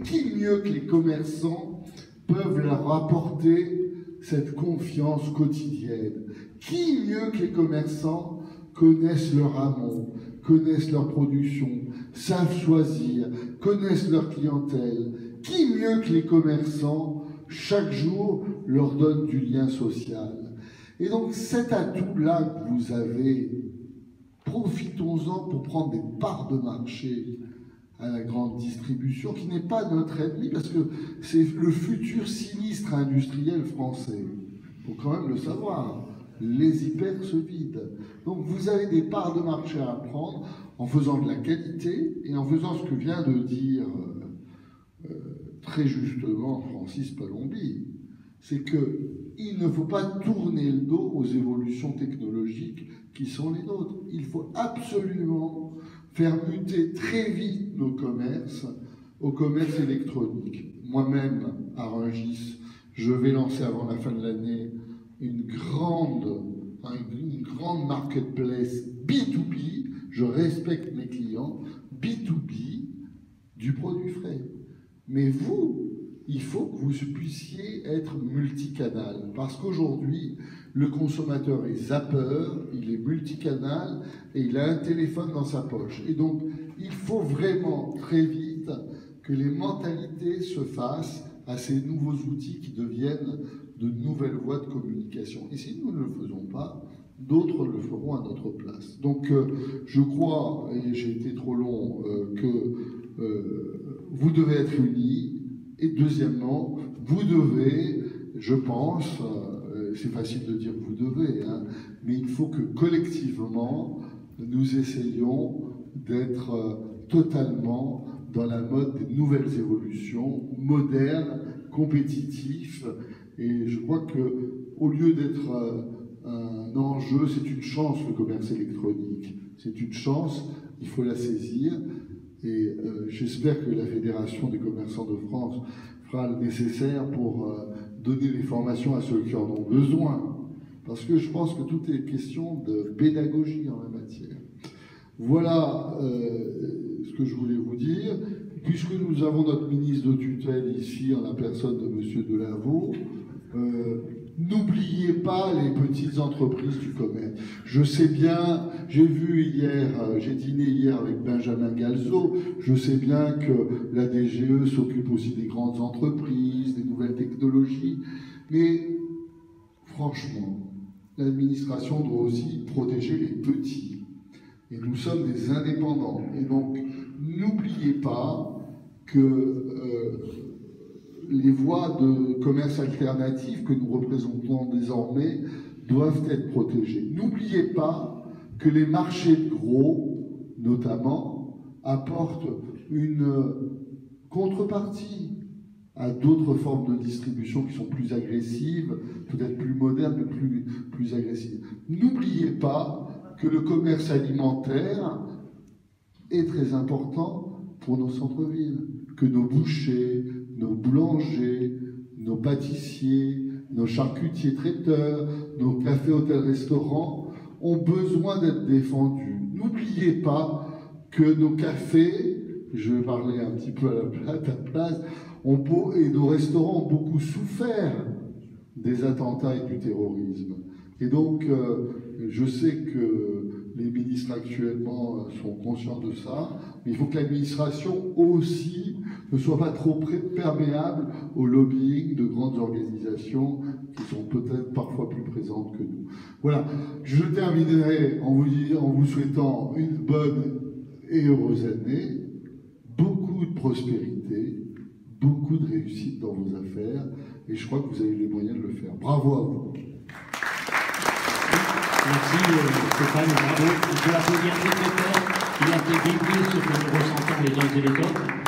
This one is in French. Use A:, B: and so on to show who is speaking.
A: Qui mieux que les commerçants peuvent leur apporter cette confiance quotidienne? Qui mieux que les commerçants connaissent leur amont, connaissent leur production, savent choisir, connaissent leur clientèle? Qui mieux que les commerçants, chaque jour, leur donne du lien social? Et donc cet atout-là que vous avez, profitons-en pour prendre des parts de marché à la grande distribution, qui n'est pas notre ennemi, parce que c'est le futur sinistre industriel français. Il faut quand même le savoir. Les hyper se vident. Donc vous avez des parts de marché à prendre en faisant de la qualité et en faisant ce que vient de dire très justement Francis Palombi. C'est qu'il ne faut pas tourner le dos aux évolutions technologiques qui sont les nôtres. Il faut absolument faire muter très vite nos commerces au commerce électronique. Moi-même, à Rungis, je vais lancer avant la fin de l'année une grande marketplace B2B, je respecte mes clients, B2B, du produit frais. Mais vous, il faut que vous puissiez être multicanal, parce qu'aujourd'hui, le consommateur est zapper, il est multicanal et il a un téléphone dans sa poche. Et donc, il faut vraiment très vite que les mentalités se fassent à ces nouveaux outils qui deviennent de nouvelles voies de communication. Et si nous ne le faisons pas, d'autres le feront à notre place. Donc, je crois, et j'ai été trop long, que vous devez être unis. Et deuxièmement, vous devez, je pense, c'est facile de dire que vous devez, hein, mais il faut que collectivement, nous essayions d'être totalement dans la mode des nouvelles évolutions, modernes, compétitifs. Et je crois qu'au lieu d'être un enjeu, c'est une chance, le commerce électronique. C'est une chance, il faut la saisir. Et j'espère que la Fédération des commerçants de France fera le nécessaire pour donner les formations à ceux qui en ont besoin. Parce que je pense que tout est question de pédagogie en la matière. Voilà ce que je voulais vous dire. Puisque nous avons notre ministre de tutelle ici, en la personne de M. Delaveau, n'oubliez pas les petites entreprises du commerce. Je sais bien, j'ai dîné hier avec Benjamin Galzo, je sais bien que la DGE s'occupe aussi des grandes entreprises, des nouvelles technologies, mais franchement, l'administration doit aussi protéger les petits. Et nous sommes des indépendants. Et donc, n'oubliez pas que les voies de commerce alternatif que nous représentons désormais doivent être protégées. N'oubliez pas que les marchés de gros, notamment, apportent une contrepartie à d'autres formes de distribution qui sont plus agressives, peut-être plus modernes, mais plus agressives. N'oubliez pas que le commerce alimentaire est très important pour nos centres-villes, que nos bouchers, nos boulangers, nos pâtissiers, nos charcutiers traiteurs, nos cafés, hôtels, restaurants ont besoin d'être défendus. N'oubliez pas que nos cafés, je vais parler un petit peu à la place, et nos restaurants ont beaucoup souffert des attentats et du terrorisme. Et donc, je sais que les ministres actuellement sont conscients de ça, mais il faut que l'administration aussi ne soit pas trop perméable au lobbying de grandes organisations qui sont peut-être parfois plus présentes que nous. Voilà, je terminerai en vous souhaitant une bonne et heureuse année, beaucoup de prospérité, beaucoup de réussite dans vos affaires, et je crois que vous avez les moyens de le faire. Bravo à vous.
B: Merci Stéphane, bravo. Je peux applaudir tout le temps. Il a fait décrire ce que nous ressentons les uns et les autres.